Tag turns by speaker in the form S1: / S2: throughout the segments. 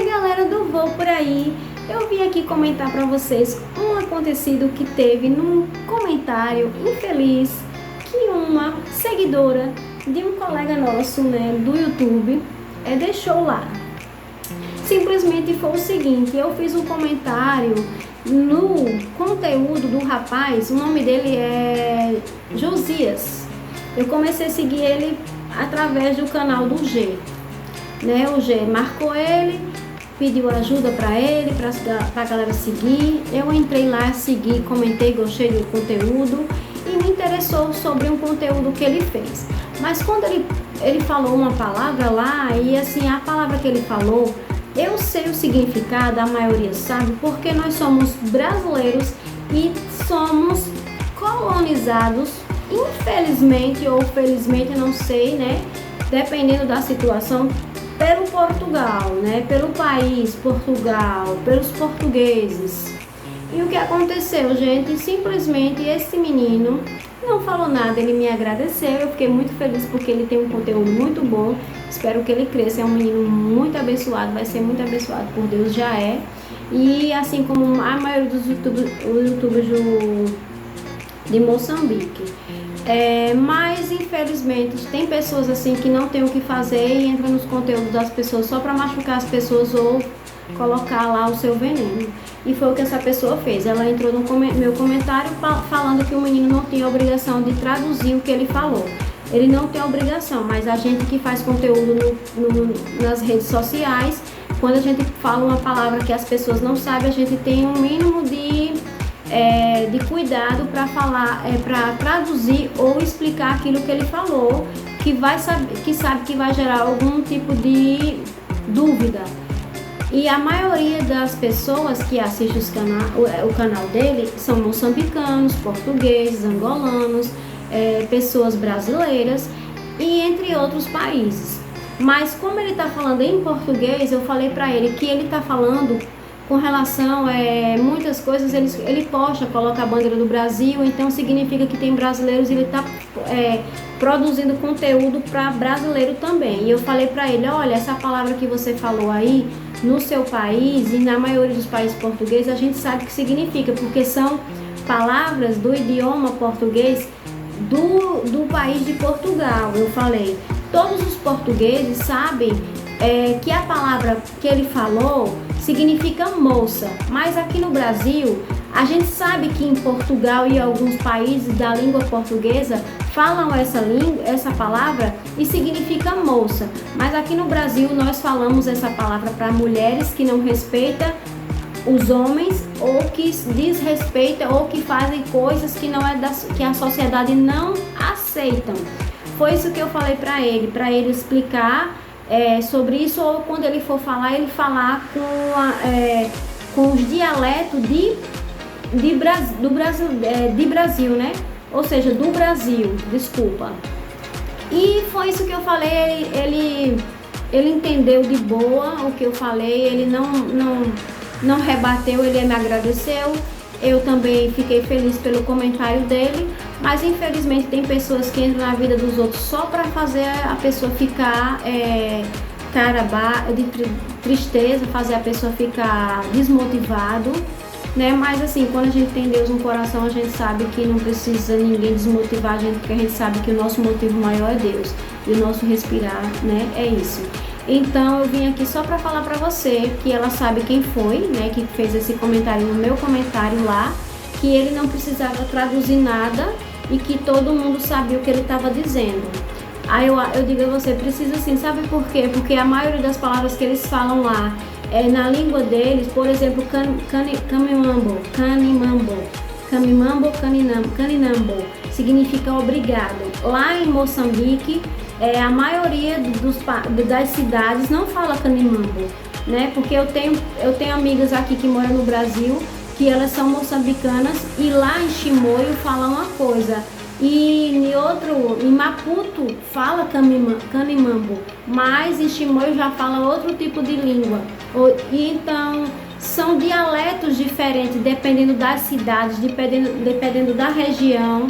S1: Oi galera do Voo Por Aí, eu vim aqui comentar para vocês um acontecido que teve num comentário infeliz que uma seguidora de um colega nosso, do YouTube, deixou lá. Simplesmente foi o seguinte: eu fiz um comentário no conteúdo do rapaz, o nome dele é Josias. Eu comecei a seguir ele através do canal do G. O G marcou ele, pediu ajuda para ele, para a galera seguir. Eu entrei lá, segui, comentei, gostei do conteúdo e me interessou sobre um conteúdo que ele fez. Mas quando ele falou uma palavra lá, e assim, a palavra que ele falou, eu sei o significado, a maioria sabe, porque nós somos brasileiros e somos colonizados, infelizmente ou felizmente, não sei, dependendo da situação, pelo Portugal, pelo país Portugal, pelos portugueses. E o que aconteceu, gente? Simplesmente esse menino não falou nada, ele me agradeceu, eu fiquei muito feliz porque ele tem um conteúdo muito bom, espero que ele cresça, é um menino muito abençoado, vai ser muito abençoado por Deus, já é. E assim como a maioria dos youtubers de Moçambique. Mas infelizmente tem pessoas assim que não tem o que fazer e entram nos conteúdos das pessoas só para machucar as pessoas ou colocar lá o seu veneno. E foi o que essa pessoa fez. Ela entrou no meu comentário falando que o menino não tinha obrigação de traduzir o que ele falou. Ele não tem obrigação, mas a gente que faz conteúdo nas redes sociais, quando a gente fala uma palavra que as pessoas não sabem, a gente tem um mínimo de cuidado para falar, para traduzir ou explicar aquilo que ele falou, que sabe que vai gerar algum tipo de dúvida. E a maioria das pessoas que assistem o canal dele são moçambicanos, portugueses, angolanos, pessoas brasileiras e entre outros países. Mas como ele está falando em português, eu falei para ele que ele está falando com relação a muitas coisas, ele posta, coloca a bandeira do Brasil, então significa que tem brasileiros e ele está produzindo conteúdo para brasileiro também. E eu falei para ele: olha, essa palavra que você falou aí, no seu país e na maioria dos países portugueses, a gente sabe o que significa, porque são palavras do idioma português do país de Portugal. Eu falei, todos os portugueses sabem que a palavra que ele falou significa moça, mas aqui no Brasil a gente sabe que em Portugal e alguns países da língua portuguesa falam essa palavra e significa moça, mas aqui no Brasil nós falamos essa palavra para mulheres que não respeitam os homens ou que desrespeitam ou que fazem coisas que que a sociedade não aceitam. Foi isso que eu falei para ele explicar sobre isso, ou quando ele for falar, ele falar com os dialetos de Brasil, ou seja, do Brasil, desculpa. E foi isso que eu falei, ele entendeu de boa o que eu falei, ele não rebateu, ele me agradeceu. Eu também fiquei feliz pelo comentário dele, mas infelizmente tem pessoas que entram na vida dos outros só para fazer a pessoa ficar de tristeza, fazer a pessoa ficar desmotivado, Mas assim, quando a gente tem Deus no coração, a gente sabe que não precisa ninguém desmotivar a gente, porque a gente sabe que o nosso motivo maior é Deus e o nosso respirar, é isso. Então eu vim aqui só para falar para você que ela sabe quem foi, que fez esse comentário no meu comentário lá, que ele não precisava traduzir nada e que todo mundo sabia o que ele estava dizendo. Aí eu digo a você, precisa sim, sabe por quê? Porque a maioria das palavras que eles falam lá na língua deles, por exemplo, caninambo, significa obrigado. Lá em Moçambique, a maioria das cidades não fala canimambo, porque eu tenho amigas aqui que moram no Brasil, que elas são moçambicanas, e lá em Chimoio fala uma coisa, e em Maputo fala canimambo, mas em Chimoio já fala outro tipo de língua. E então são dialetos diferentes dependendo das cidades, dependendo da região,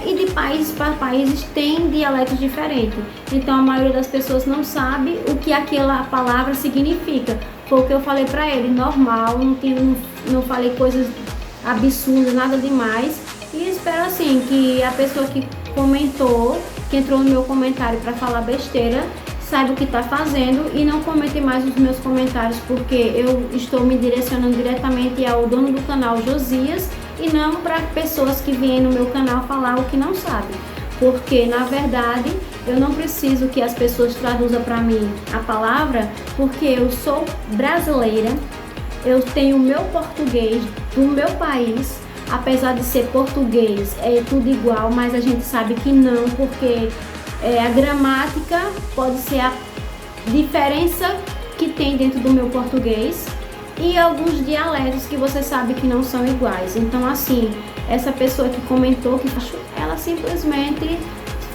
S1: E de países para países tem dialetos diferentes. Então a maioria das pessoas não sabe o que aquela palavra significa. Foi o que eu falei pra ele, normal, não falei coisas absurdas, nada demais. E espero assim que a pessoa que comentou, que entrou no meu comentário para falar besteira, saiba o que está fazendo e não comente mais os meus comentários, porque eu estou me direcionando diretamente ao dono do canal, Josias, e não para pessoas que vêm no meu canal falar o que não sabem. Porque na verdade eu não preciso que as pessoas traduzam para mim a palavra, porque eu sou brasileira, eu tenho o meu português do meu país. Apesar de ser português, é tudo igual, mas a gente sabe que não, porque a gramática pode ser a diferença que tem dentro do meu português e alguns dialetos que você sabe que não são iguais. Então, assim, essa pessoa que comentou, ela simplesmente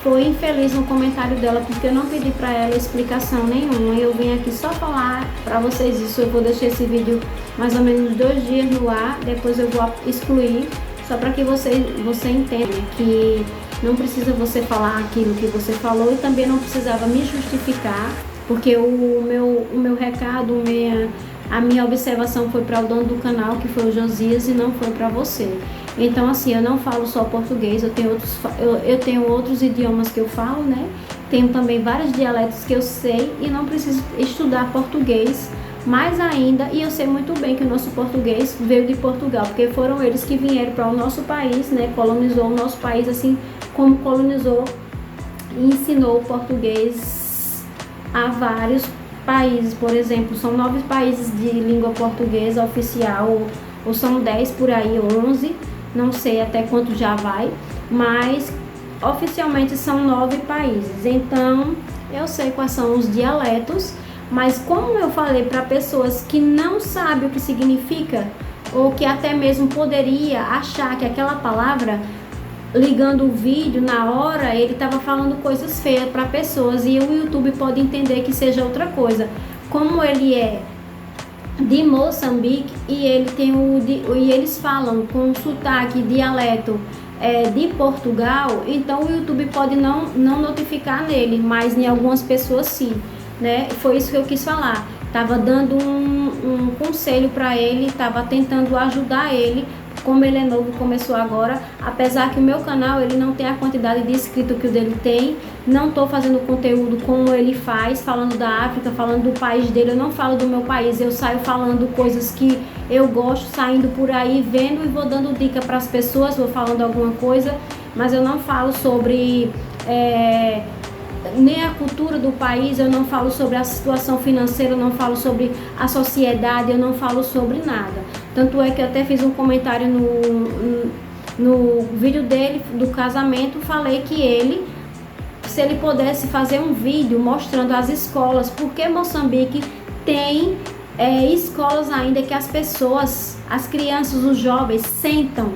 S1: foi infeliz no comentário dela, porque eu não pedi para ela explicação nenhuma. Eu vim aqui só falar para vocês isso. Eu vou deixar esse vídeo mais ou menos 2 dias no ar, depois eu vou excluir, só para que você entenda que não precisa você falar aquilo que você falou e também não precisava me justificar, porque o meu recado, a minha observação foi para o dono do canal, que foi o Josias, e não foi para você. Então, assim, eu não falo só português, eu tenho outros idiomas que eu falo, né? Tenho também vários dialetos que eu sei e não preciso estudar português mais ainda. E eu sei muito bem que o nosso português veio de Portugal, porque foram eles que vieram para o nosso país, né? Colonizou o nosso país, assim como colonizou e ensinou o português a vários países. Por exemplo, são 9 países de língua portuguesa oficial, ou são 10 por aí, 11. Não sei até quanto já vai, mas oficialmente são 9 países. Então eu sei quais são os dialetos, mas como eu falei para pessoas que não sabem o que significa, ou que até mesmo poderia achar que aquela palavra, ligando o vídeo na hora, ele estava falando coisas feias para pessoas, e o YouTube pode entender que seja outra coisa. Como ele é de Moçambique e e eles falam com sotaque, dialeto de Portugal, então o YouTube pode não notificar nele, mas em algumas pessoas sim, né? Foi isso que eu quis falar. Tava dando um conselho para ele, tava tentando ajudar ele. Como ele é novo, começou agora, apesar que o meu canal ele não tem a quantidade de inscritos que o dele tem, não estou fazendo conteúdo como ele faz, falando da África, falando do país dele. Eu não falo do meu país, eu saio falando coisas que eu gosto, saindo por aí, vendo, e vou dando dica para as pessoas, vou falando alguma coisa, mas eu não falo sobre nem a cultura do país, eu não falo sobre a situação financeira, eu não falo sobre a sociedade, eu não falo sobre nada. Tanto é que eu até fiz um comentário no vídeo dele, do casamento, falei que ele, se ele pudesse fazer um vídeo mostrando as escolas, porque Moçambique tem escolas ainda que as pessoas, as crianças, os jovens sentam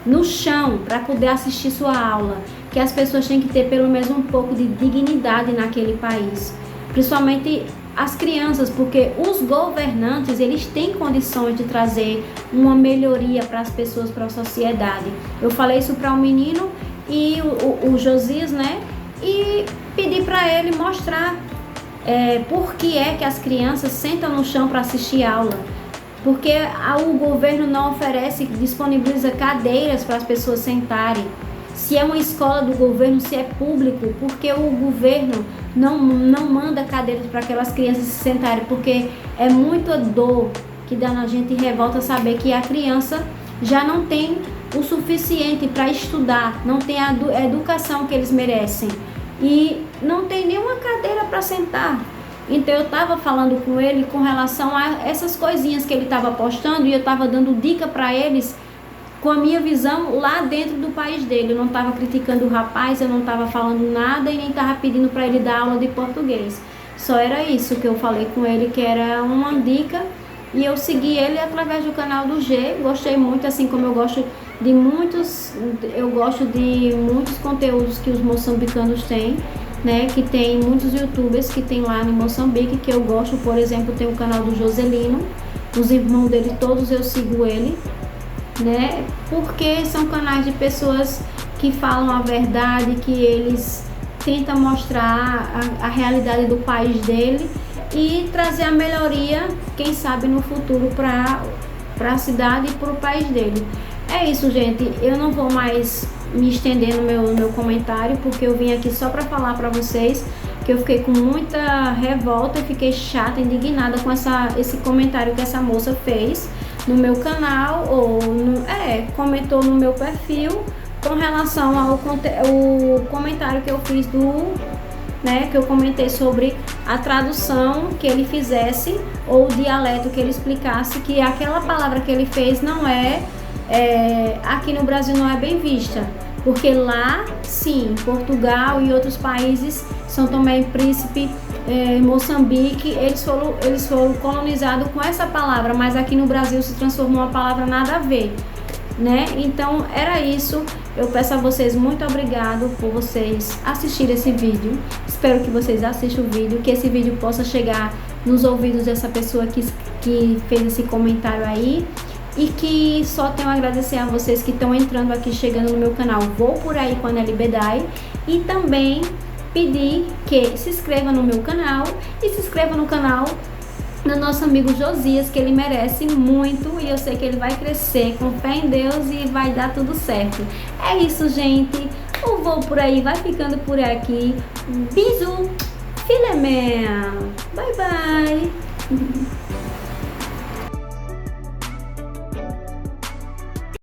S1: no chão para poder assistir sua aula, que as pessoas têm que ter pelo menos um pouco de dignidade naquele país, principalmente as crianças, porque os governantes, eles têm condições de trazer uma melhoria para as pessoas, para a sociedade. Eu falei isso para o menino e o Josias, né? E pedi para ele mostrar por que é que as crianças sentam no chão para assistir aula. Porque o governo não oferece, disponibiliza cadeiras para as pessoas sentarem. Se é uma escola do governo, se é público, porque o governo não manda cadeiras para aquelas crianças se sentarem, porque é muita dor que dá na gente, e revolta saber que a criança já não tem o suficiente para estudar, não tem a educação que eles merecem e não tem nenhuma cadeira para sentar. Então eu estava falando com ele com relação a essas coisinhas que ele estava postando, e eu estava dando dica para eles com a minha visão lá dentro do país dele. Eu não estava criticando o rapaz, eu não estava falando nada e nem estava pedindo para ele dar aula de português. Só era isso que eu falei com ele, que era uma dica, e eu segui ele através do canal do G. Gostei muito, assim como eu gosto de muitos conteúdos que os moçambicanos têm, né, que tem muitos youtubers que tem lá em Moçambique, que eu gosto. Por exemplo, tem o canal do Joselino, os irmãos dele todos eu sigo ele, né, porque são canais de pessoas que falam a verdade, que eles tentam mostrar a realidade do país dele, e trazer a melhoria, quem sabe no futuro, para a cidade e para o país dele. É isso, gente. Eu não vou mais me estender no meu comentário, porque eu vim aqui só para falar para vocês que eu fiquei com muita revolta, fiquei chata, indignada com esse comentário que essa moça fez no meu canal, comentou no meu perfil com relação ao comentário que eu fiz que eu comentei sobre a tradução que ele fizesse, ou o dialeto que ele explicasse, que aquela palavra que ele fez não aqui no Brasil não é bem vista, porque lá sim, Portugal e outros países, São Tomé e Príncipe, Moçambique, eles foram colonizados com essa palavra, mas aqui no Brasil se transformou uma palavra nada a ver, né? Então era isso. Eu peço a vocês muito obrigado por vocês assistirem esse vídeo. Espero que vocês assistam o vídeo, que esse vídeo possa chegar nos ouvidos dessa pessoa que fez esse comentário aí. E que só tenho a agradecer a vocês que estão entrando aqui, chegando no meu canal Vou Por Aí com a Nelly Bedai. E também pedir que se inscreva no meu canal e se inscreva no canal do nosso amigo Josias, que ele merece muito e eu sei que ele vai crescer com fé em Deus e vai dar tudo certo. É isso, gente. O Vou Por Aí vai ficando por aqui. Bisous, filemé. Bye, bye.